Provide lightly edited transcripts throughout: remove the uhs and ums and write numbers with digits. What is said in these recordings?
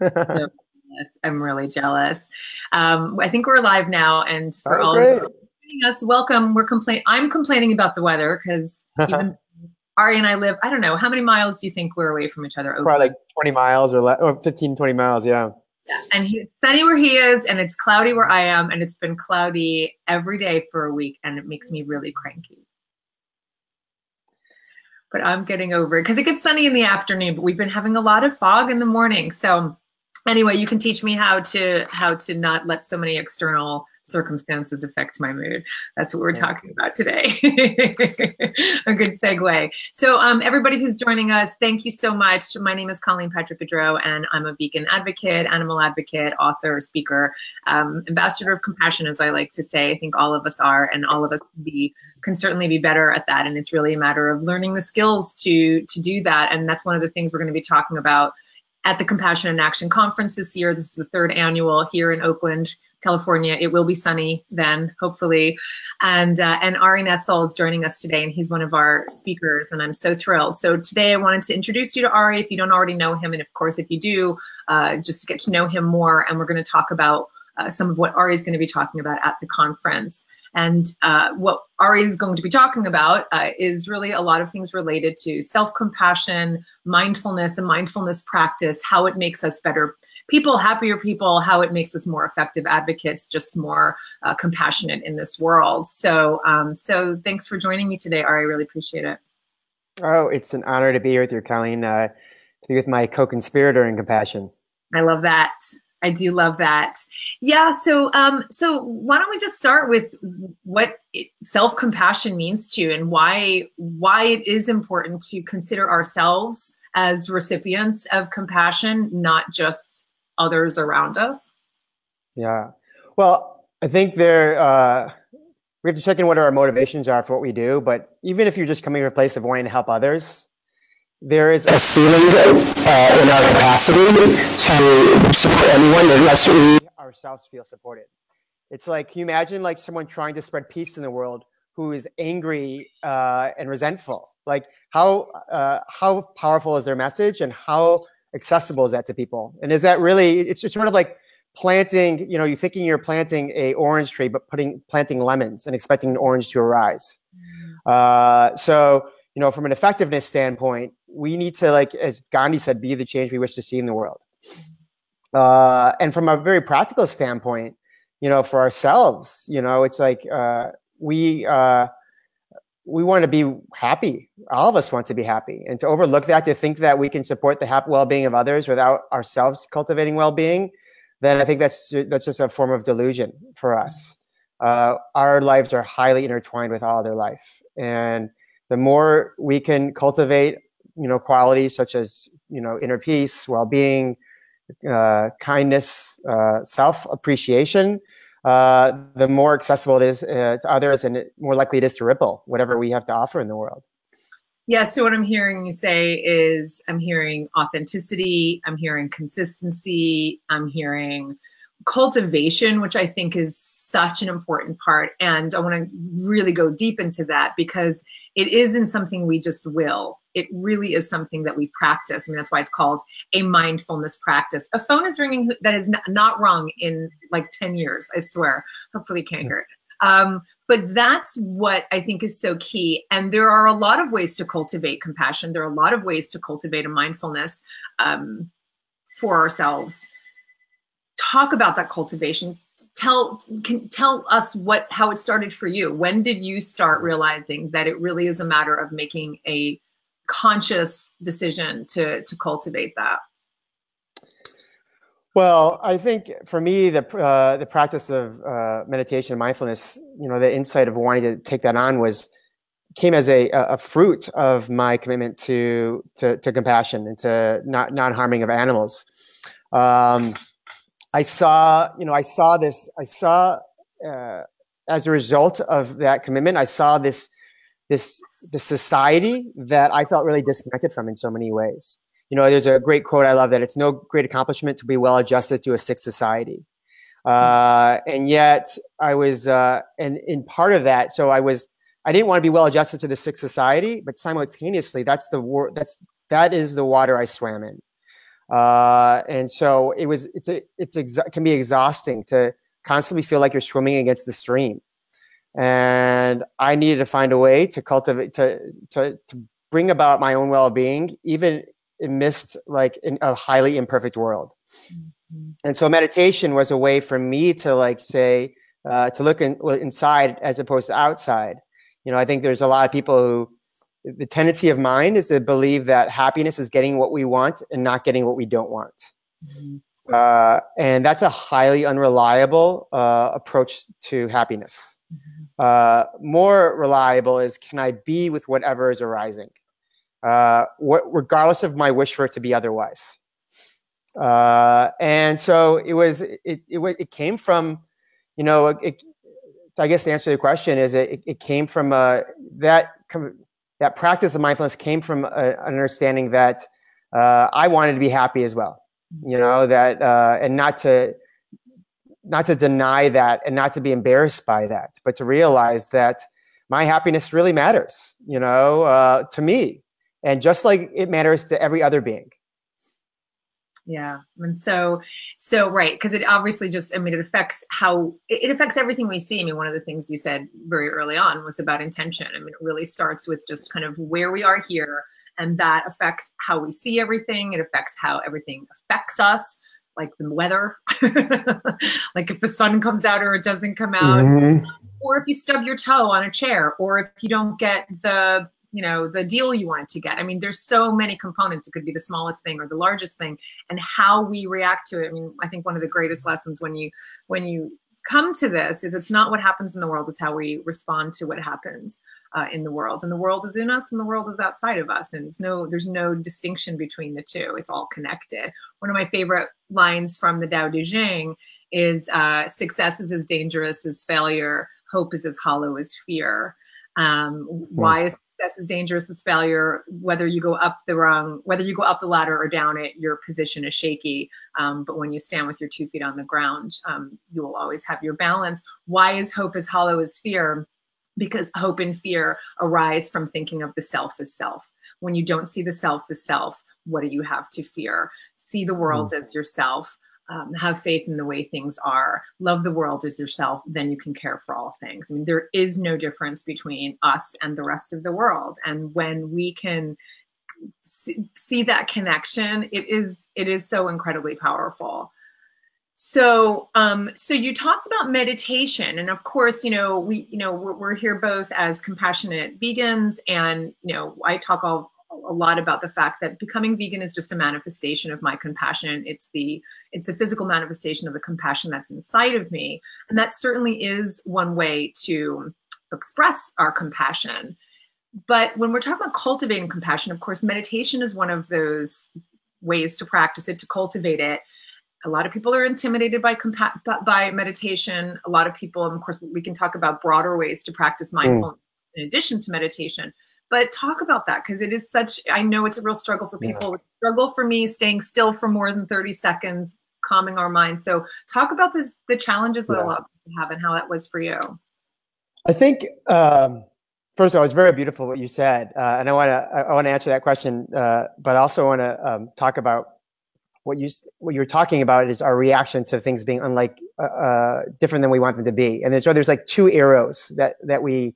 So jealous. I'm really jealous. I think we're live now, and for Oh, all of you great. joining us, welcome. I'm complaining about the weather because even Ari and I live. I don't know how many miles do you think we're away from each other? Probably like Oakland. 20 miles or 15, 20 miles. Yeah. Yeah, and it's sunny where he is, and it's cloudy where I am, and it's been cloudy every day for a week, and it makes me really cranky. But I'm getting over it because it gets sunny in the afternoon, but we've been having a lot of fog in the morning. So anyway, you can teach me how to not let so many external circumstances affect my mood. That's what we're talking about today. A good segue. So everybody who's joining us, thank you so much. My name is Colleen Patrick-Goudreau, and I'm a vegan advocate, animal advocate, author, speaker, ambassador of compassion, as I like to say. I think all of us are, and all of us can certainly be better at that. And it's really a matter of learning the skills to do that. And that's one of the things we're going to be talking about at the Compassion in Action Conference this year. This is the third annual here in Oakland, California. It will be sunny then, hopefully. And Ari Nessel is joining us today, and he's one of our speakers, and I'm so thrilled. So today I wanted to introduce you to Ari if you don't already know him, and of course, if you do, just to get to know him more. And we're going to talk about some of what Ari is going to be talking about at the conference. And what Ari is going to be talking about is really a lot of things related to self-compassion, mindfulness, and mindfulness practice, how it makes us better people, happier people, how it makes us more effective advocates, just more compassionate in this world. So, so thanks for joining me today, Ari. I really appreciate it. Oh, it's an honor to be here with you, Colleen, to be with my co-conspirator in compassion. I love that. I do love that. Yeah. So, so why don't we just start with what self-compassion means to you, and why it is important to consider ourselves as recipients of compassion, not just others around us. Yeah. Well, I think we have to check in what our motivations are for what we do. But even if you're just coming from a place of wanting to help others, there is a ceiling in our capacity to support anyone unless we ourselves feel supported. It's like, can you imagine like someone trying to spread peace in the world who is angry and resentful? Like how powerful is their message, and how accessible is that to people? And is that really, it's sort of like planting, you know, you're thinking you're planting a orange tree, but planting lemons and expecting an orange to arise. So, you know, from an effectiveness standpoint, we need to, like, as Gandhi said, be the change we wish to see in the world. And from a very practical standpoint, you know, for ourselves, you know, it's like we want to be happy. All of us want to be happy. And to overlook that, to think that we can support the happy well-being of others without ourselves cultivating well-being, then I think that's just a form of delusion for us. Our lives are highly intertwined with all other life. And the more we can cultivate, you know, qualities such as, you know, inner peace, well-being, kindness, self-appreciation, the more accessible it is to others, and more likely it is to ripple whatever we have to offer in the world. Yeah, so what I'm hearing you say is, I'm hearing authenticity, I'm hearing consistency, I'm hearing cultivation, which I think is such an important part. And I want to really go deep into that, because it isn't something we just will. It really is something that we practice. I mean, that's why it's called a mindfulness practice. A phone is ringing that is not rung in like 10 years, I swear. Hopefully you can't hear it. But that's what I think is so key. And there are a lot of ways to cultivate compassion. There are a lot of ways to cultivate a mindfulness for ourselves. Talk about that cultivation. Tell us how it started for you. When did you start realizing that it really is a matter of making a conscious decision to cultivate that? Well, I think for me, the practice of meditation and mindfulness, you know, the insight of wanting to take that on came as a fruit of my commitment to compassion and to non-harming of animals. I saw as a result of that commitment, I saw this society that I felt really disconnected from in so many ways. You know, there's a great quote I love, that it's no great accomplishment to be well adjusted to a sick society. And yet I was, and in part of that, so I didn't want to be well adjusted to the sick society, but simultaneously, that is the water I swam in. And so it can be exhausting to constantly feel like you're swimming against the stream. And I needed to find a way to cultivate, to bring about my own well-being, even amidst like in a highly imperfect world. Mm-hmm. And so meditation was a way for me to like say, to look inside as opposed to outside. You know, I think there's a lot of people who, the tendency of mind is to believe that happiness is getting what we want and not getting what we don't want. Mm-hmm. And that's a highly unreliable approach to happiness. Mm-hmm. More reliable is, can I be with whatever is arising, regardless of my wish for it to be otherwise. And so it came from, you know, so I guess the answer to the question is it came from that practice of mindfulness came from an understanding that I wanted to be happy as well, you know, that and not to deny that and not to be embarrassed by that, but to realize that my happiness really matters, you know, to me, and just like it matters to every other being. Yeah. And so right. Cause it obviously just, I mean, it affects everything we see. I mean, one of the things you said very early on was about intention. I mean, it really starts with just kind of where we are here, and that affects how we see everything. It affects how everything affects us, like the weather, like if the sun comes out or it doesn't come out, mm-hmm. or if you stub your toe on a chair, or if you don't get the deal you wanted to get. I mean, there's so many components. It could be the smallest thing or the largest thing, and how we react to it. I mean, I think one of the greatest lessons when you come to this is it's not what happens in the world, it's how we respond to what happens in the world. And the world is in us and the world is outside of us. And there's no distinction between the two. It's all connected. One of my favorite lines from the Tao Te Ching is success is as dangerous as failure. Hope is as hollow as fear. Why is success as dangerous as failure? Whether you go up the ladder or down it, your position is shaky. But when you stand with your 2 feet on the ground, you will always have your balance. Why is hope as hollow as fear? Because hope and fear arise from thinking of the self as self. When you don't see the self as self, what do you have to fear? See the world as yourself. Have faith in the way things are, love the world as yourself, then you can care for all things. I mean, there is no difference between us and the rest of the world. And when we can see that connection, it is so incredibly powerful. So you talked about meditation, and of course, we're here both as compassionate vegans, and, I talk a lot about the fact that becoming vegan is just a manifestation of my compassion. It's the physical manifestation of the compassion that's inside of me. And that certainly is one way to express our compassion. But when we're talking about cultivating compassion, of course, meditation is one of those ways to practice it, to cultivate it. A lot of people are intimidated by meditation. A lot of people, and of course, we can talk about broader ways to practice mindfulness in addition to meditation. But talk about that, because it is I know it's a real struggle for people. Yeah. It's a struggle for me, staying still for more than 30 seconds, calming our minds. So talk about the challenges that a lot of people have and how that was for you. I think, first of all, it's very beautiful what you said. And I want to answer that question, but I also want to talk about what you're talking about is our reaction to things being different than we want them to be. And there's like two arrows that we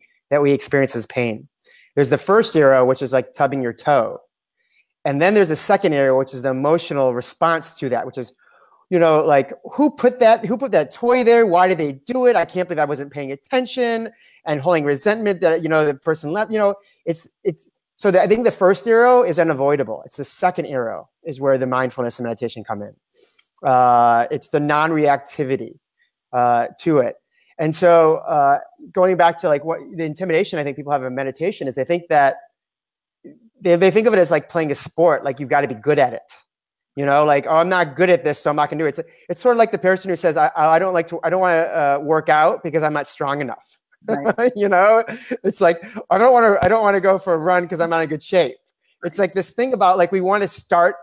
experience as pain. There's the first arrow, which is like tubbing your toe. And then there's a second arrow, which is the emotional response to that, which is, like who put that toy there? Why did they do it? I can't believe I wasn't paying attention, and holding resentment that, the person left, I think the first arrow is unavoidable. It's the second arrow is where the mindfulness and meditation come in. It's the non-reactivity to it. And so going back to like what the intimidation I think people have in meditation is they think that they think of it as like playing a sport, like you've got to be good at it. Like, oh, I'm not good at this, so I'm not gonna do it. It's sort of like the person who says, I don't want to work out because I'm not strong enough. Right. It's like, I don't want to go for a run because I'm not in good shape. Right. It's like this thing about like, we want to start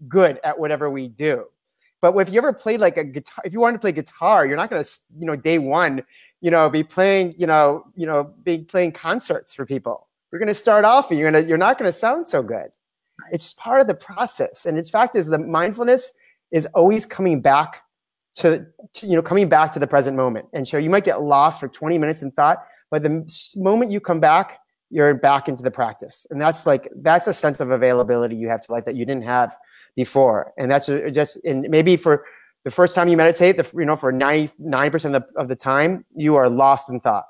good at whatever we do. But if you ever played like a guitar, if you wanted to play guitar, you're not going to, day one, be playing, playing concerts for people. You're going to start off and you're not going to sound so good. It's part of the process. And in fact, is the mindfulness is always coming back to coming back to the present moment. And so you might get lost for 20 minutes in thought, but the moment you come back, you're back into the practice. And that's a sense of availability you have to life that you didn't have before. And that's just, and maybe for the first time you meditate, for 99% of the time, you are lost in thought.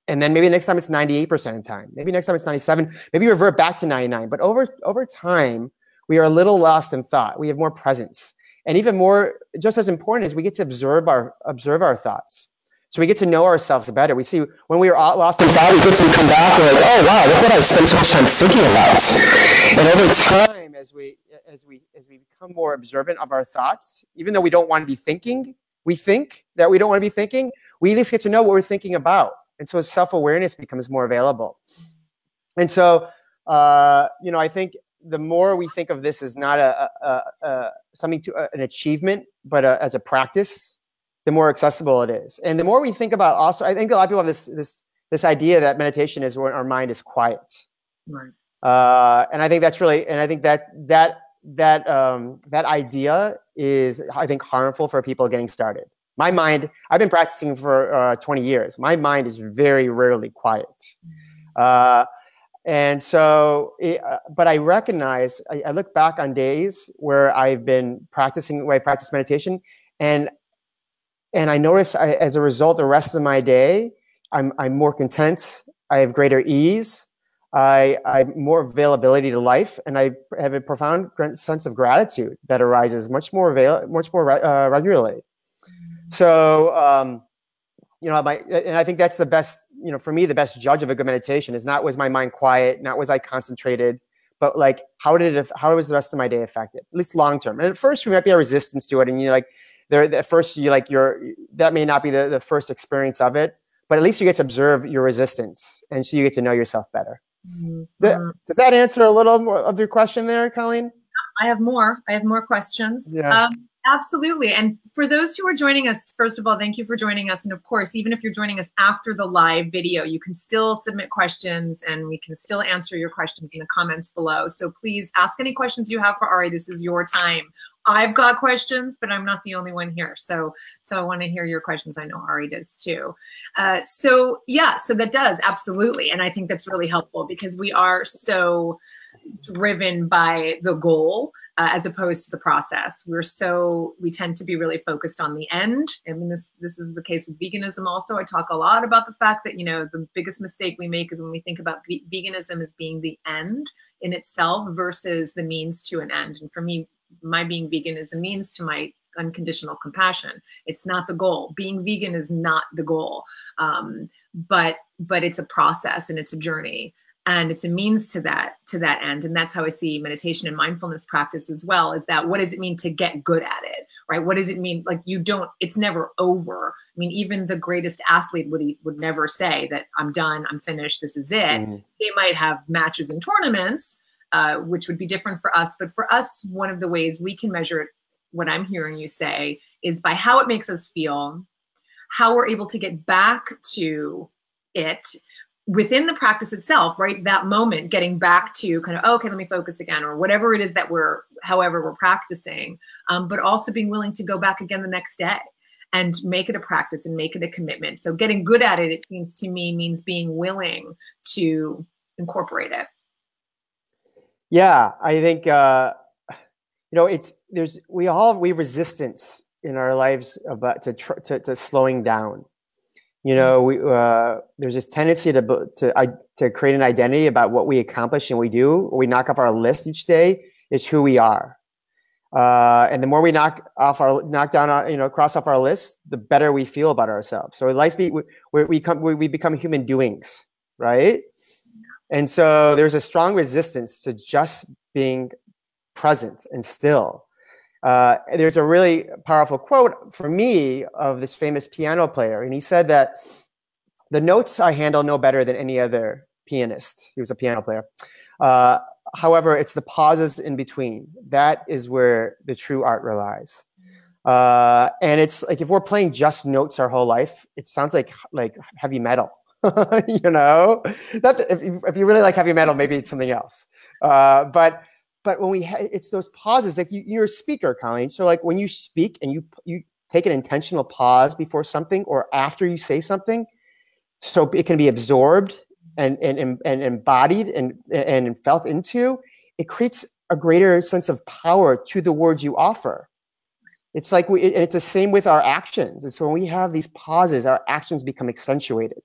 And then maybe next time it's 98% of the time. Maybe next time it's 97. Maybe you revert back to 99. But over time, we are a little lost in thought. We have more presence. And even more, just as important, is we get to observe our thoughts. So we get to know ourselves better. We see when we are lost in thought, we get to come back and like, oh wow, look what I spent so much time thinking about. And over time, as we become more observant of our thoughts, even though we don't want to be thinking, we think that we don't want to be thinking, we at least get to know what we're thinking about. And so self-awareness becomes more available. And so, I think the more we think of this as not something an achievement, but as a practice, the more accessible it is. And the more we think about also, I think a lot of people have this idea that meditation is when our mind is quiet. Right. And I think that's really, and I think that idea is, I think, harmful for people getting started. My mind, I've been practicing for 20 years. My mind is very rarely quiet. And so, but I recognize, I look back on days where I've been practicing, where I practice meditation, and I notice as a result, the rest of my day, I'm more content. I have greater ease. I have more availability to life, and I have a profound sense of gratitude that arises much more regularly. So, and I think that's the best, for me, the best judge of a good meditation is not was my mind quiet, not was I concentrated, but like, how was the rest of my day affected, at least long term. And at first, we might be a resistance to it, and at first that may not be the first experience of it, but at least you get to observe your resistance, and so you get to know yourself better. Mm-hmm. Does that answer a little more of your question there, Colleen? I have more questions. Yeah. Absolutely. And for those who are joining us, first of all, thank you for joining us. And of course, even if you're joining us after the live video, you can still submit questions and we can still answer your questions in the comments below. So please ask any questions you have for Ari. This is your time. I've got questions, but I'm not the only one here. So I want to hear your questions. I know Ari does too. So that does, absolutely. And I think that's really helpful because we are so driven by the goal as opposed to the process. We tend to be really focused on the end. I mean, this is the case with veganism also. I talk a lot about the fact that, the biggest mistake we make is when we think about veganism as being the end in itself versus the means to an end. And for me, my being vegan is a means to my unconditional compassion. It's not the goal. Being vegan is not the goal. But it's a process and it's a journey. And it's a means to that end. And that's how I see meditation and mindfulness practice as well, is that what does it mean to get good at it, right? What does it mean? Like it's never over. I mean, even the greatest athlete would never say that I'm done, I'm finished, this is it. Mm-hmm. They might have matches and tournaments, which would be different for us. But for us, one of the ways we can measure it, what I'm hearing you say, is by how it makes us feel, how we're able to get back to it, within the practice itself, right? That moment, getting back to kind of, okay, let me focus again, or whatever it is that however we're practicing, but also being willing to go back again the next day and make it a practice and make it a commitment. So getting good at it, it seems to me, means being willing to incorporate it. Yeah, I think, we have resistance in our lives about to slowing down. There's this tendency to create an identity about what we accomplish and we do. What we knock off our list each day is who we are. And the more we cross off our list, the better we feel about ourselves. So we become human doings, right? And so there's a strong resistance to just being present and still. There's a really powerful quote for me of this famous piano player. And he said that the notes I handle no better than any other pianist. He was a piano player. However, it's the pauses in between. That is where the true art relies. And it's like, if we're playing just notes our whole life, it sounds like heavy metal. You know, if you really like heavy metal, maybe it's something else. But when it's those pauses. Like you're a speaker, Colleen. So like when you speak and you take an intentional pause before something or after you say something, so it can be absorbed and embodied and felt into. It creates a greater sense of power to the words you offer. It's like it's the same with our actions. And so when we have these pauses, our actions become accentuated.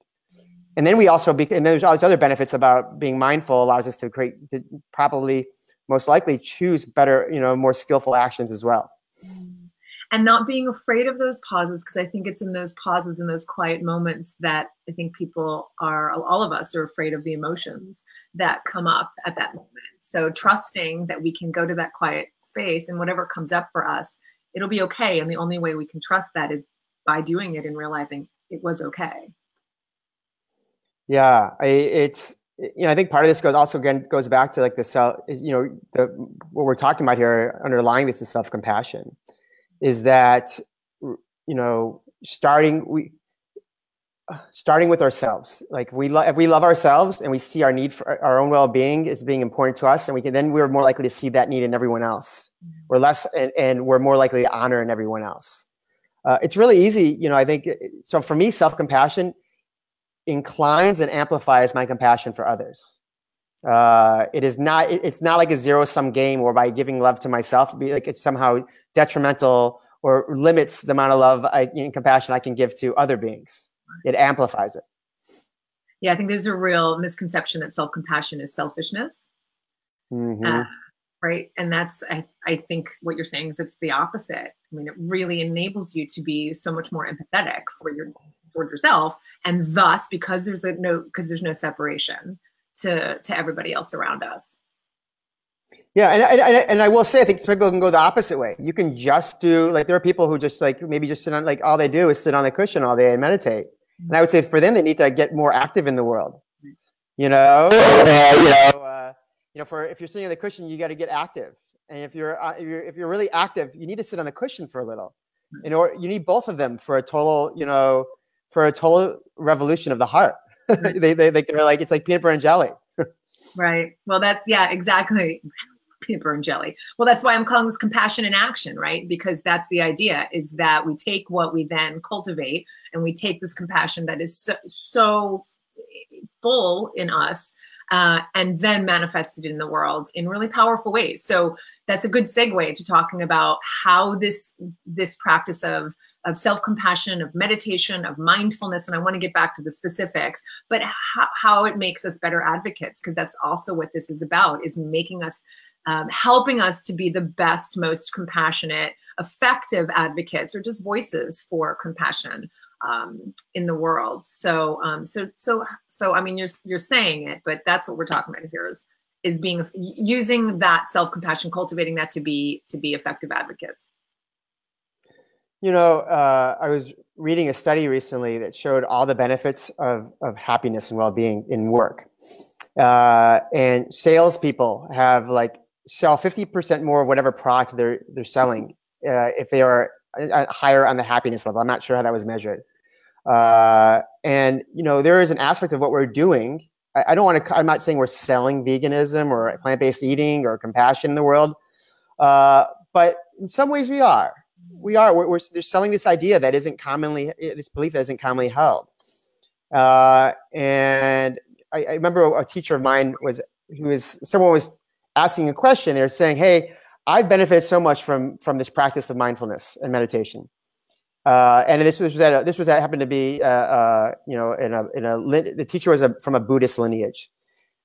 And then we also, and there's all these other benefits about being mindful allows us to probably most likely choose better, more skillful actions as well. And not being afraid of those pauses, because I think it's in those pauses, in those quiet moments that I think all of us are afraid of the emotions that come up at that moment. So trusting that we can go to that quiet space and whatever comes up for us, it'll be okay. And the only way we can trust that is by doing it and realizing it was okay. Yeah, I think part of this goes back to like what we're talking about here. Underlying this is self-compassion, is that starting with ourselves. Like if we love ourselves and we see our need for our own well-being as being important to us, and we're more likely to see that need in everyone else. We're less, and we're more likely to honor in everyone else. It's really easy, I think. So for me, self-compassion inclines and amplifies my compassion for others. It's not like a zero-sum game where by giving love to myself, it's somehow detrimental or limits the amount of love and compassion I can give to other beings. It amplifies it. Yeah, I think there's a real misconception that self-compassion is selfishness. Mm-hmm. Right. And that's, I think what you're saying is it's the opposite. I mean, it really enables you to be so much more empathetic toward yourself, and thus because there's no separation to everybody else around us. Yeah, and I will say, I think people can go the opposite way. You can just do, like, there are people who just maybe just sit on, like, all they do is sit on the cushion all day and meditate. And I would say for them, they need to get more active in the world. If you're sitting on the cushion, you got to get active. And if you're really active, you need to sit on the cushion for a little. You need both of them for a total revolution of the heart. They're like, it's like peanut butter and jelly. Right. Well, exactly. Peanut butter and jelly. Well, that's why I'm calling this compassion in action, right? Because that's the idea, is that we take what we then cultivate and we take this compassion that is so full in us, and then manifest it in the world in really powerful ways. So that's a good segue to talking about how this practice of self-compassion, of meditation, of mindfulness, and I want to get back to the specifics, but how it makes us better advocates, because that's also what this is about, is making us, helping us to be the best, most compassionate, effective advocates, or just voices for compassion in the world. So I mean, you're saying it, but that's what we're talking about here is using that self-compassion, cultivating that to be effective advocates. I was reading a study recently that showed all the benefits of happiness and well-being in work. And salespeople sell 50% more of whatever product they're selling if they are higher on the happiness level. I'm not sure how that was measured. And there is an aspect of what we're doing. I'm not saying we're selling veganism or plant-based eating or compassion in the world, but in some ways we are. They're selling this idea that this belief that isn't commonly held. And I remember a teacher of mine someone was asking a question. They were saying, "Hey, I've benefited so much from this practice of mindfulness and meditation." And this happened to be, the teacher was from a Buddhist lineage.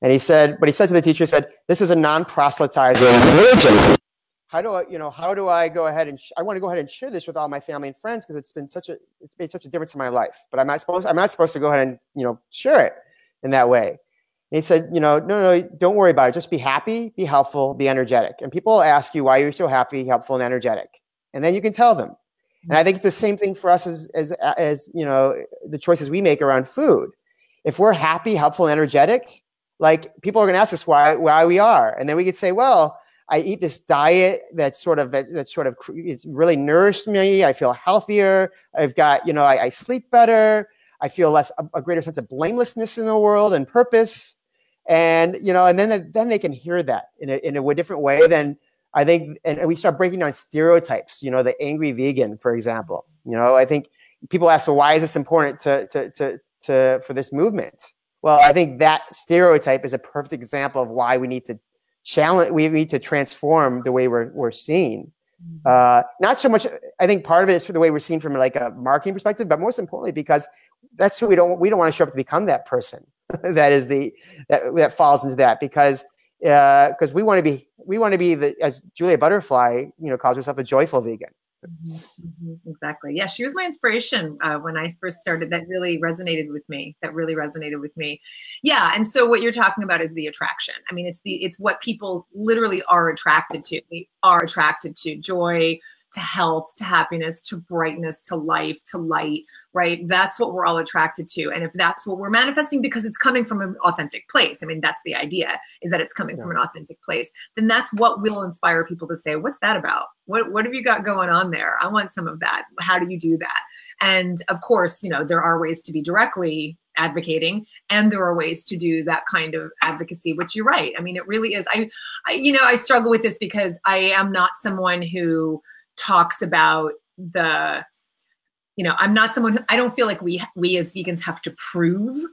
And he said to the teacher, "This is a non-proselytizing religion. How do I go ahead and I want to go ahead and share this with all my family and friends because it's made such a difference in my life. But I'm not supposed to go ahead and share it in that way." And he said, no, don't worry about it. Just be happy, be helpful, be energetic. And people ask you why you're so happy, helpful, and energetic, and then you can tell them. And I think it's the same thing for us as the choices we make around food. If we're happy, helpful, and energetic, like, people are going to ask us why we are, and then we could say, well, I eat this diet it's really nourished me. I feel healthier. I've got, I sleep better. I feel a greater sense of blamelessness in the world and purpose. And, and then they can hear that in a different way than I think. And we start breaking down stereotypes, the angry vegan, for example. I think people ask, well, why is this important for this movement? Well, I think that stereotype is a perfect example of why we need to transform the way we're seen. Not so much, I think part of it is for the way we're seen from like a marketing perspective, but most importantly, because that's who we don't want to show up to become that person that falls into that, because we want to be as Julia Butterfly, calls herself, a joyful vegan. Exactly. Yeah, she was my inspiration when I first started. That really resonated with me. Yeah, and so what you're talking about is the attraction. I mean, it's what people literally are attracted to. They are attracted to joy, to health, to happiness, to brightness, to life, to light, right? That's what we're all attracted to. And if that's what we're manifesting because it's coming from an authentic place, I mean, that's the idea, is that it's coming from an authentic place, then that's what will inspire people to say, what's that about? What have you got going on there? I want some of that. How do you do that? And of course, there are ways to be directly advocating, and there are ways to do that kind of advocacy, which you're right. I mean, it really is. I struggle with this because I am not someone who talks about I'm not someone who, I don't feel like we as vegans have to prove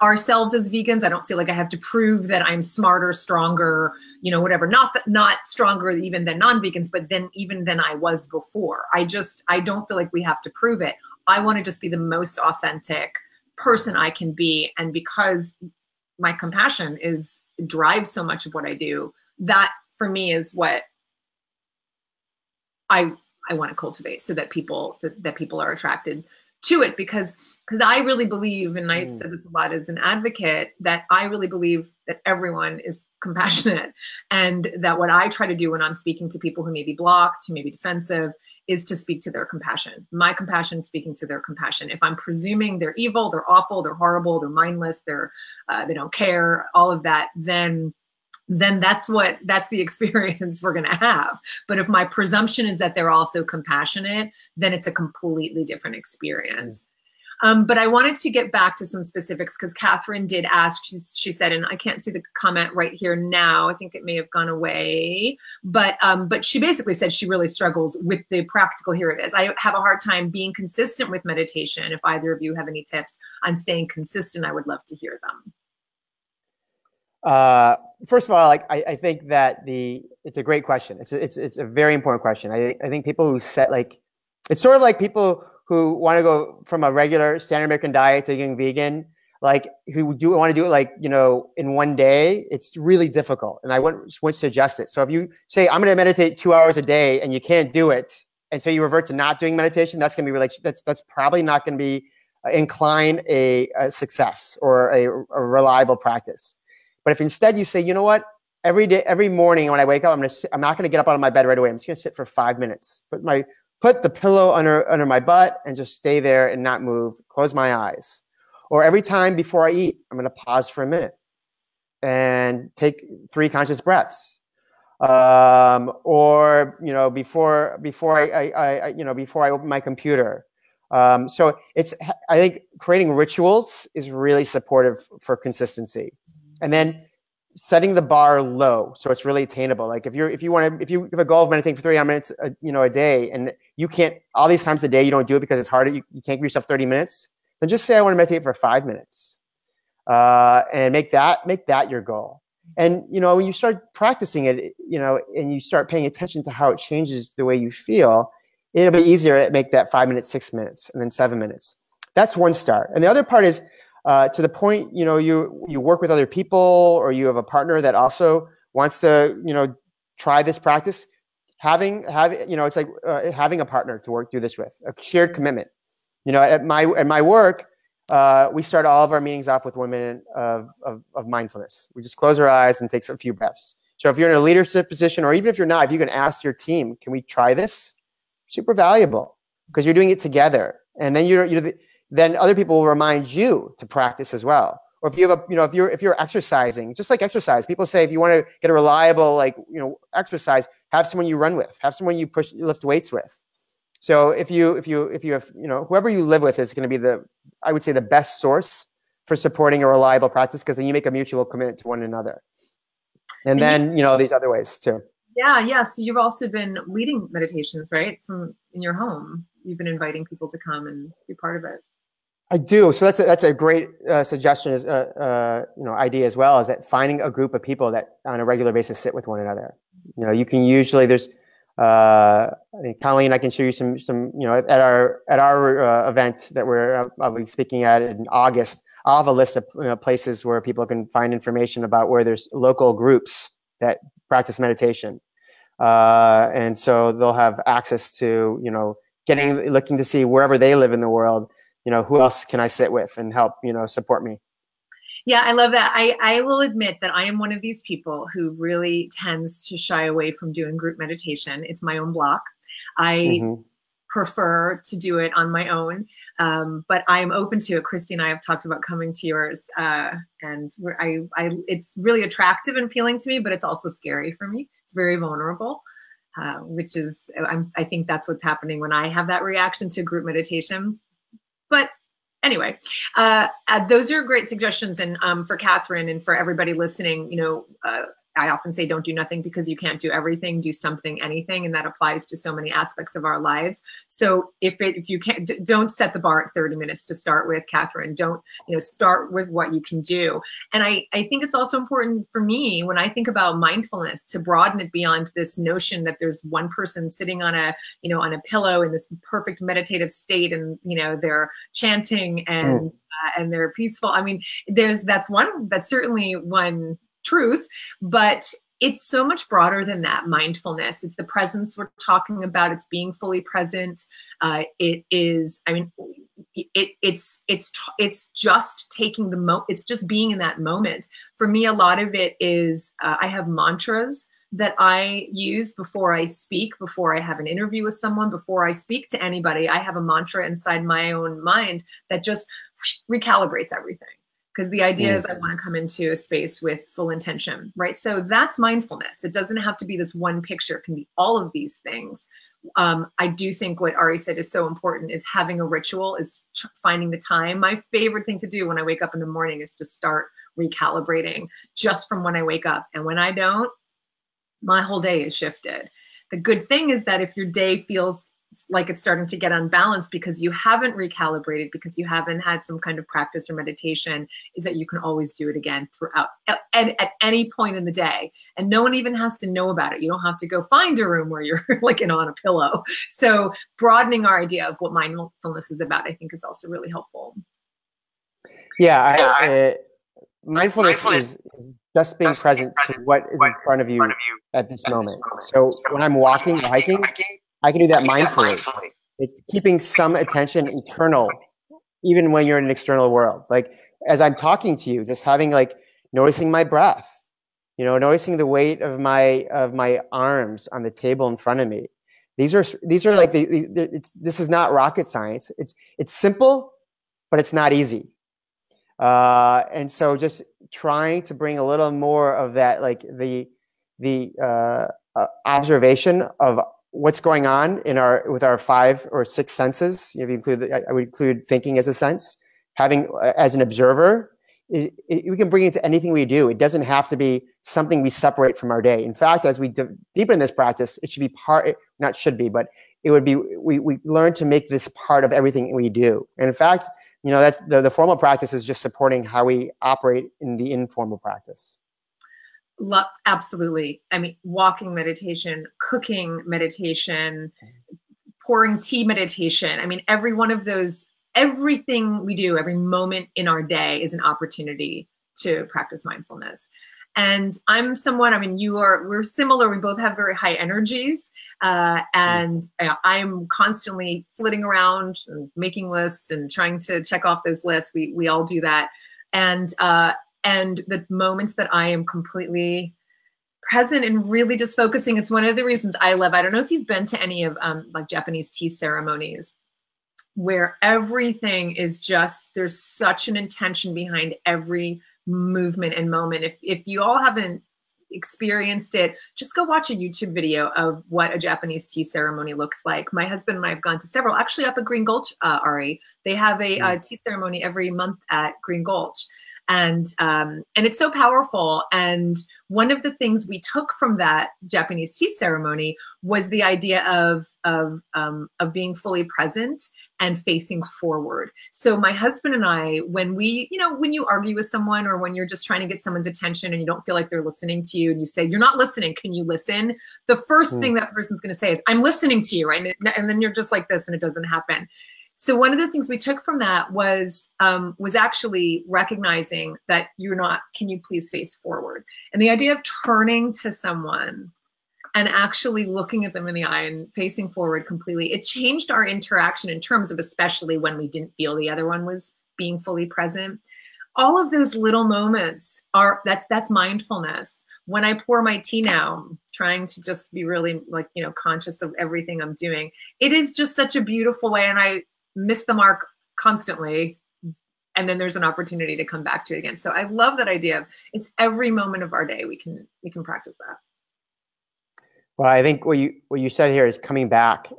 ourselves as vegans. I don't feel like I have to prove that I'm smarter, stronger, whatever. Not stronger even than non-vegans, but even than I was before. I don't feel like we have to prove it. I want to just be the most authentic person I can be. And because my compassion drives so much of what I do, that for me is what I want to cultivate, so that people are attracted to it, because I really believe, and I've said this a lot as an advocate, that I really believe that everyone is compassionate, and that what I try to do when I'm speaking to people who may be blocked, who may be defensive, is to speak to their compassion. My compassion, speaking to their compassion. If I'm presuming they're evil, they're awful, they're horrible, they're mindless, they don't care, all of that, then that's the experience we're going to have. But if my presumption is that they're also compassionate, then it's a completely different experience. But I wanted to get back to some specifics, because Catherine did ask, she said, and I can't see the comment right here now, I think it may have gone away, but she basically said she really struggles with the practical. Here it is. I have a hard time being consistent with meditation. If either of you have any tips on staying consistent, I would love to hear them. First of all, I think that it's a great question. It's a very important question. I think people who it's sort of like people who want to go from a regular standard American diet to getting vegan, who want to do it in one day. It's really difficult, and I wouldn't suggest it. So if you say, I'm going to meditate 2 hours a day, and you can't do it, and so you revert to not doing meditation, that's going to be that's probably not going to be incline a success or a reliable practice. But if instead you say, you know what, every morning when I wake up, I'm not going to get up out of my bed right away. I'm just going to sit for 5 minutes, put the pillow under my butt and just stay there and not move, close my eyes. Or every time before I eat, I'm going to pause for a minute and take 3 conscious breaths. Or before I open my computer. So I think creating rituals is really supportive for consistency. And then setting the bar low, so it's really attainable. Like if you have a goal of meditating for 30 minutes, a day, and you can't, all these times a day you don't do it because it's hard, you can't give yourself 30 minutes, then just say, I want to meditate for 5 minutes, and make that your goal. And when you start practicing it, and you start paying attention to how it changes the way you feel, it'll be easier to make that 5 minutes, 6 minutes, and then 7 minutes. That's one start. And the other part is, to the point, you work with other people, or you have a partner that also wants to, try this practice. It's like having a partner to do this with, a shared commitment. At my work, we start all of our meetings off with 1 minute of mindfulness. We just close our eyes and take a few breaths. So if you're in a leadership position, or even if you're not, if you can ask your team, can we try this? Super valuable, because you're doing it together, and then then other people will remind you to practice as well. Or if you have if you're exercising, just like exercise, people say if you want to get a reliable exercise, have someone you run with, have someone you lift weights with. So if you have, whoever you live with is going to be I would say the best source for supporting a reliable practice, because then you make a mutual commitment to one another. And then, these other ways too. Yeah. So you've also been leading meditations, right? In your home, you've been inviting people to come and be part of it. I do. So that's a great suggestion, idea as well, is that finding a group of people that on a regular basis sit with one another. You can usually, there's, I think Colleen, I can show you some, at our event that I'll be speaking at in August. I'll have a list of places where people can find information about where there's local groups that practice meditation. And so they'll have access to, looking to see wherever they live in the world, who else can I sit with and help, support me. Yeah, I love that. I will admit that I am one of these people who really tends to shy away from doing group meditation. It's my own block. I prefer to do it on my own, but I am open to it. Christy and I have talked about coming to yours, and it's really attractive and appealing to me, but it's also scary for me. It's very vulnerable, which is, I think that's what's happening when I have that reaction to group meditation. But anyway, those are great suggestions. And for Catherine and for everybody listening, I often say, don't do nothing because you can't do everything. Do something, anything, and that applies to so many aspects of our lives. So if you can't, don't set the bar at 30 minutes to start with, Catherine. Don't start with what you can do. And I think it's also important for me when I think about mindfulness to broaden it beyond this notion that there's one person sitting on a pillow in this perfect meditative state, and they're chanting and they're peaceful. I mean, that's certainly one truth, but it's so much broader than that. Mindfulness, it's the presence we're talking about. It's being fully present. It is, it's just taking it's just being in that moment. For me, a lot of it is, I have mantras that I use before I speak, before I have an interview with someone, before I speak to anybody. I have a mantra inside my own mind that just recalibrates everything. Because the idea is I want to come into a space with full intention, right? So that's mindfulness. It doesn't have to be this one picture. It can be all of these things. I do think what Ari said is so important, is having a ritual, is finding the time. My favorite thing to do when I wake up in the morning is to start recalibrating just from when I wake up. And when I don't, my whole day is shifted. The good thing is that if your day feels like it's starting to get unbalanced because you haven't recalibrated, because you haven't had some kind of practice or meditation, is that you can always do it again throughout and at any point in the day. And no one even has to know about it. You don't have to go find a room where you're like on a pillow. So broadening our idea of what mindfulness is about, I think, is also really helpful. Yeah, mindfulness is just being present to what is in front of you at this moment. So when I'm walking or hiking, I can do that mindfully. It's keeping some attention internal, even when you're in an external world. Like as I'm talking to you, just having noticing my breath, noticing the weight of my arms on the table in front of me. These are like this is not rocket science. It's simple, but it's not easy. And so just trying to bring a little more of that, like the observation of what's going on with our 5 or 6 senses. If you include, I would include thinking as a sense. Having as an observer, we can bring it to anything we do. It doesn't have to be something we separate from our day. In fact, as we deepen this practice, it should be not should be, but it would be. We learn to make this part of everything we do. And in fact, that's the formal practice is just supporting how we operate in the informal practice. Absolutely. I mean, walking meditation, cooking meditation, pouring tea meditation. I mean, every one of those, everything we do, every moment in our day is an opportunity to practice mindfulness. And I'm someone, we're similar. We both have very high energies. And I'm constantly flitting around and making lists and trying to check off those lists. We all do that. And the moments that I am completely present and really just focusing, it's one of the reasons I love, I don't know if you've been to any of like Japanese tea ceremonies where everything is just, there's such an intention behind every movement and moment. If you all haven't experienced it, just go watch a YouTube video of what a Japanese tea ceremony looks like. My husband and I have gone to several, actually up at Green Gulch, Ari. They have a tea ceremony every month at Green Gulch. And it's so powerful. And one of the things we took from that Japanese tea ceremony was the idea of being fully present and facing forward. So my husband and I, when we, when you argue with someone or when you're just trying to get someone's attention and you don't feel like they're listening to you and you say, you're not listening, can you listen? The first thing that person's going to say is, I'm listening to you, right? And then you're just like this and it doesn't happen. So one of the things we took from that was actually recognizing that you're not, can you please face forward? And the idea of turning to someone and actually looking at them in the eye and facing forward completely, it changed our interaction in terms of, especially when we didn't feel the other one was being fully present. All of those little moments that's mindfulness. When I pour my tea now, trying to just be really conscious of everything I'm doing, it is just such a beautiful way. And I miss the mark constantly, and then there's an opportunity to come back to it again. So I love that idea of it's every moment of our day we can practice that. Well, I think what you said here is coming back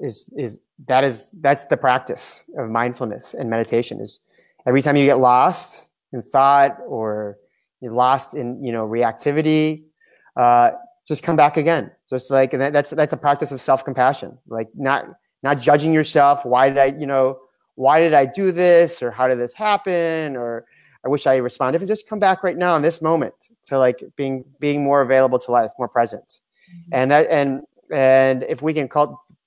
that's the practice of mindfulness and meditation. Is every time you get lost in thought or you're lost in reactivity, just come back again. Just like, and that's a practice of self-compassion, like not judging yourself. Why did I do this? Or how did this happen? Or I wish I responded. If you just come back right now in this moment to like being more available to life, more present. Mm-hmm. And if we can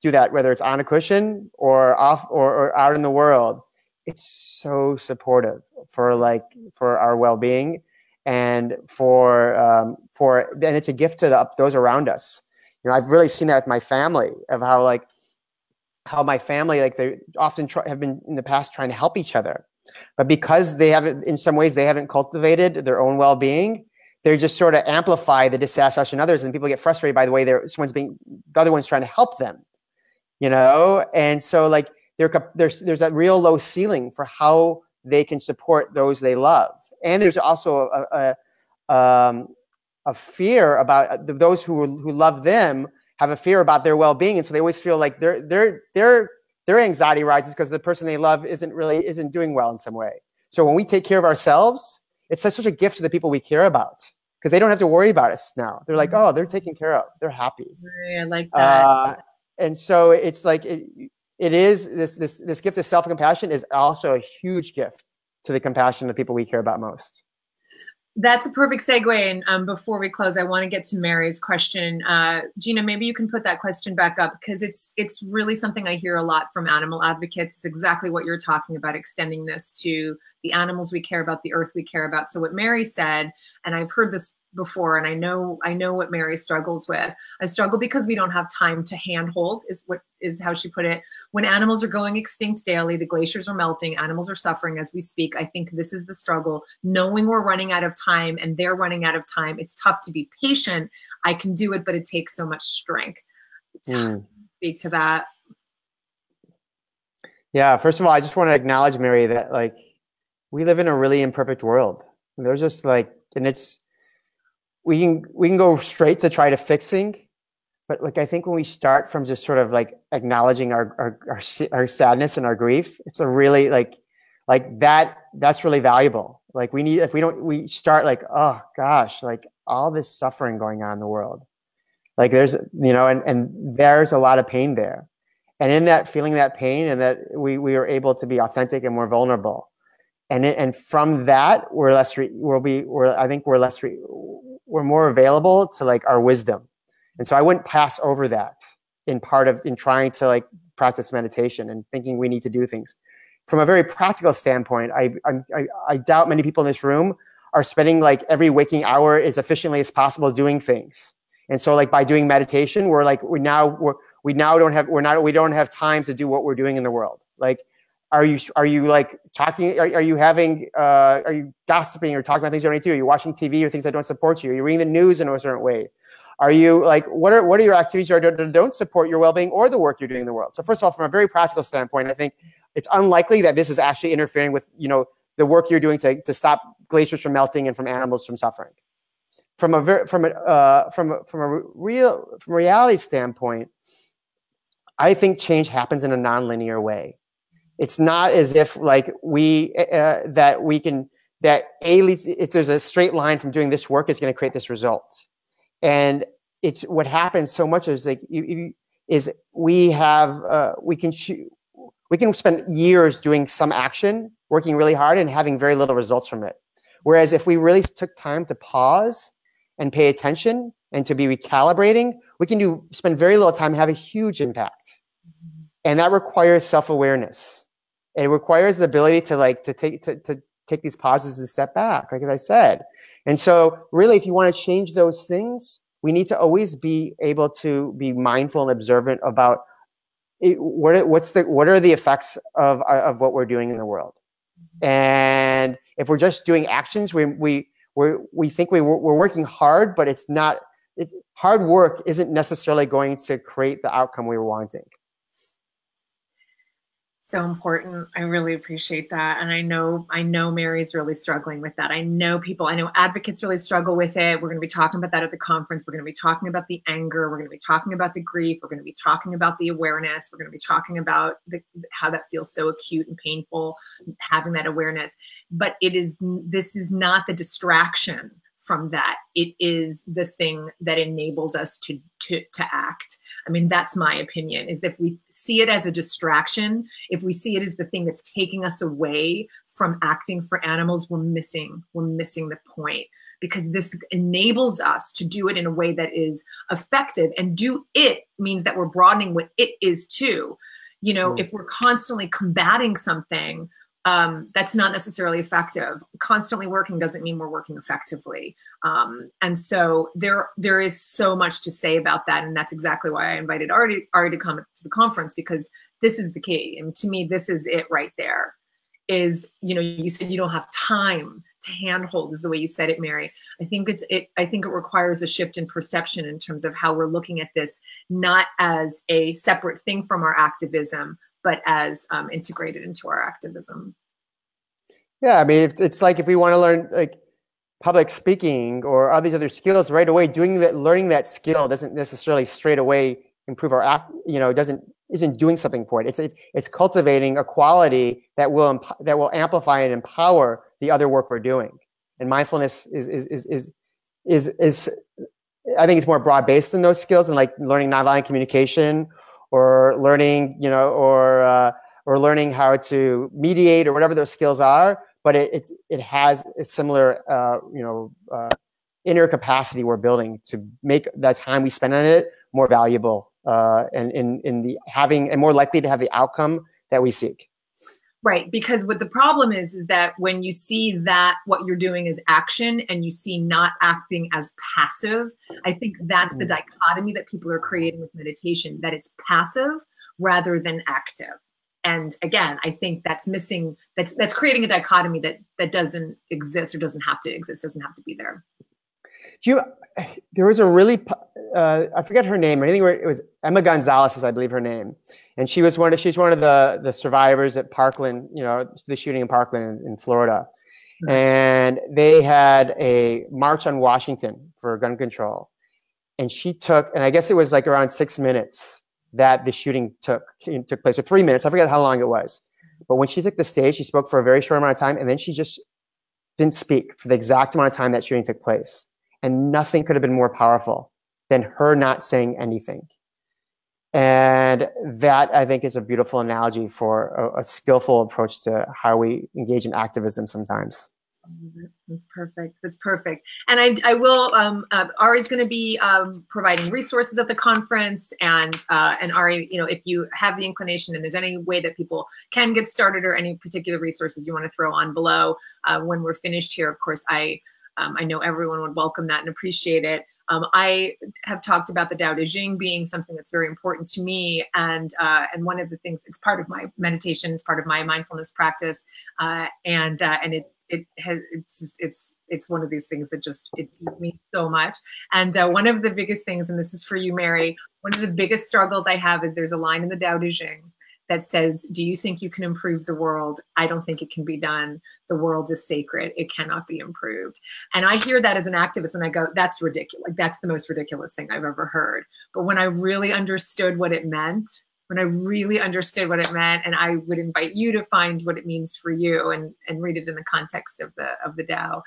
do that, whether it's on a cushion or off or out in the world, it's so supportive for our well-being and and it's a gift to those around us. I've really seen that with my family, of how my family, they often have been in the past trying to help each other, but because they haven't, in some ways, they haven't cultivated their own well-being, they just sort of amplify the dissatisfaction of others, and people get frustrated by the way the other one's trying to help them, and so there's a real low ceiling for how they can support those they love, and there's also a fear about those who love them. Have a fear about their well-being, and so they always feel like their anxiety rises because the person they love isn't doing well in some way. So when we take care of ourselves, it's such a gift to the people we care about, because they don't have to worry about us now. They're like, oh, they're taken care of. They're happy. I like that. And so it's like it is this gift of self-compassion is also a huge gift to the compassion of the people we care about most. That's a perfect segue. And before we close, I want to get to Mary's question. Gina, maybe you can put that question back up, because it's really something I hear a lot from animal advocates. It's exactly what you're talking about, extending this to the animals we care about, the earth we care about. So what Mary said, and I've heard this before, and I know what Mary struggles with. I struggle because we don't have time to handhold, is how she put it. When animals are going extinct daily, the glaciers are melting, animals are suffering as we speak. I think this is the struggle, knowing we're running out of time and they're running out of time. It's tough to be patient. I can do it, but it takes so much strength. Speak to that. Yeah, first of all, I just want to acknowledge, Mary, that we live in a really imperfect world. There's just and it's, we can go straight to try to fixing, but I think when we start from just sort of acknowledging our sadness and our grief, it's a really that's really valuable. We start oh gosh, all this suffering going on in the world, there's and there's a lot of pain there, and in that feeling that pain, and that we are able to be authentic and more vulnerable, and from that we're more available to our wisdom. And so I wouldn't pass over that in trying to practice meditation and thinking we need to do things. From a very practical standpoint, I doubt many people in this room are spending every waking hour as efficiently as possible doing things. And so by doing meditation, we don't have time to do what we're doing in the world. Are you talking? Are you gossiping or talking about things you don't need to do? Are you watching TV or things that don't support you? Are you reading the news in a certain way? Are you what are your activities that don't support your well-being or the work you're doing in the world? So first of all, from a very practical standpoint, I think it's unlikely that this is actually interfering with the work you're doing to stop glaciers from melting and from animals from suffering. from a reality standpoint, I think change happens in a nonlinear way. It's not as if like there's a straight line from doing this work is going to create this result. And it's what happens so much is like we can spend years doing some action, working really hard and having very little results from it. Whereas if we really took time to pause and pay attention and to be recalibrating, we can spend very little time and have a huge impact. And that requires self-awareness. It requires the ability to take these pauses and step back, like as I said. And so really, if you want to change those things, we need to always be able to be mindful and observant about what are the effects of what we're doing in the world. And if we're just doing actions, we think we're working hard, but hard work isn't necessarily going to create the outcome we were wanting. So important. I really appreciate that. And I know Mary's really struggling with that. I know advocates really struggle with it. We're going to be talking about that at the conference. We're going to be talking about the anger. We're going to be talking about the grief. We're going to be talking about the awareness. We're going to be talking about how that feels so acute and painful, having that awareness. But this is not the distraction from that. It is the thing that enables us to act. I mean, that's my opinion, is if we see it as a distraction, if we see it as the thing that's taking us away from acting for animals, we're missing the point, because this enables us to do it in a way that is effective, and do it means that we're broadening what it is too. If we're constantly combating something, that's not necessarily effective. Constantly working doesn't mean we're working effectively. And so there is so much to say about that. And that's exactly why I invited Ari to come to the conference, because this is the key. And to me, this is it right there. Is, you said you don't have time to handhold, is the way you said it, Mary. I think it requires a shift in perception in terms of how we're looking at this, not as a separate thing from our activism, but as integrated into our activism. Yeah, I mean, it's like if we want to learn like public speaking or all these other skills right away, learning that skill doesn't necessarily straight away improve our act. Isn't doing something for it. It's cultivating a quality that will amplify and empower the other work we're doing. And mindfulness is I think it's more broad based than those skills, and like learning nonviolent communication, or learning, or learning how to mediate, or whatever those skills are. But it has a similar, inner capacity we're building to make that time we spend on it more valuable, and more likely to have the outcome that we seek. Right, because what the problem is that when you see that what you're doing is action, and you see not acting as passive, I think that's the dichotomy that people are creating with meditation, that it's passive rather than active. And again, I think that's missing, that's creating a dichotomy that doesn't exist, or doesn't have to exist, doesn't have to be there. There was a really, I forget her name. I think it was Emma Gonzalez, is I believe her name, and she's one of the survivors at Parkland, the shooting in Parkland in Florida, and they had a march on Washington for gun control, and she took, and I guess it was like around 6 minutes that the shooting took place, or 3 minutes. I forget how long it was, but when she took the stage, she spoke for a very short amount of time, and then she just didn't speak for the exact amount of time that shooting took place. And nothing could have been more powerful than her not saying anything. And that, I think, is a beautiful analogy for a skillful approach to how we engage in activism sometimes. That's perfect. That's perfect. And I will, Ari's going to be providing resources at the conference. And Ari, if you have the inclination and there's any way that people can get started, or any particular resources you want to throw on below when we're finished here, of course, I know everyone would welcome that and appreciate it. I have talked about the Tao Te Ching being something that's very important to me, and one of the things, it's part of my meditation, it's part of my mindfulness practice, and it's one of these things that just, it feeds me so much. And one of the biggest things, and this is for you, Mary, one of the biggest struggles I have is there's a line in the Tao Te Ching that says, do you think you can improve the world? I don't think it can be done. The world is sacred. It cannot be improved. And I hear that as an activist and I go, that's ridiculous. Like, that's the most ridiculous thing I've ever heard. But when I really understood what it meant, and I would invite you to find what it means for you and read it in the context of the Tao.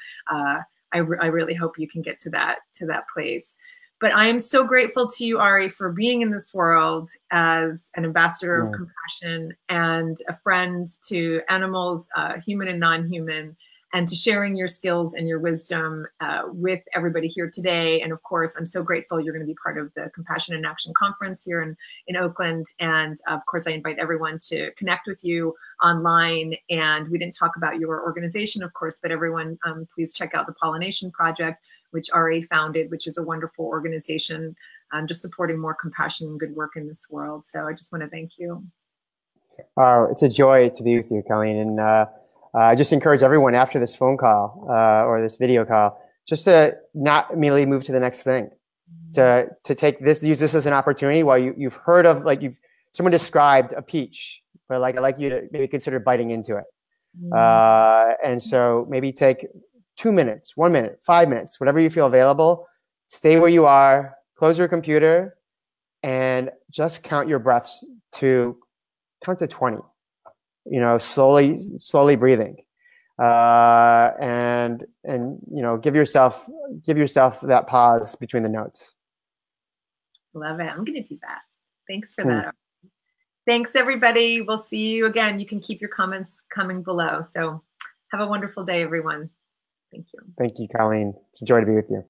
I really hope you can get to that place. But I am so grateful to you, Ari, for being in this world as an ambassador of compassion and a friend to animals, human and non-human, and to sharing your skills and your wisdom with everybody here today. And of course, I'm so grateful you're going to be part of the Compassion in Action Conference here in Oakland. And of course, I invite everyone to connect with you online. And we didn't talk about your organization, of course, but everyone, please check out the Pollination Project, which Ari founded, which is a wonderful organization just supporting more compassion and good work in this world. So I just want to thank you. Oh, it's a joy to be with you, Colleen. And I just encourage everyone after this phone call or this video call, just to not immediately move to the next thing, to take this, use this as an opportunity while you've heard of, like, someone described a peach, but like, I'd like you to maybe consider biting into it. And so maybe take 2 minutes, 1 minute, 5 minutes, whatever you feel available, stay where you are, close your computer, and just count your breaths count to 20. You know, slowly breathing, and you know, give yourself that pause between the notes. Love it. I'm going to do that. Thanks for that. Thanks, everybody. We'll see you again. You can keep your comments coming below. So have a wonderful day, everyone. Thank you. Thank you, Colleen. It's a joy to be with you.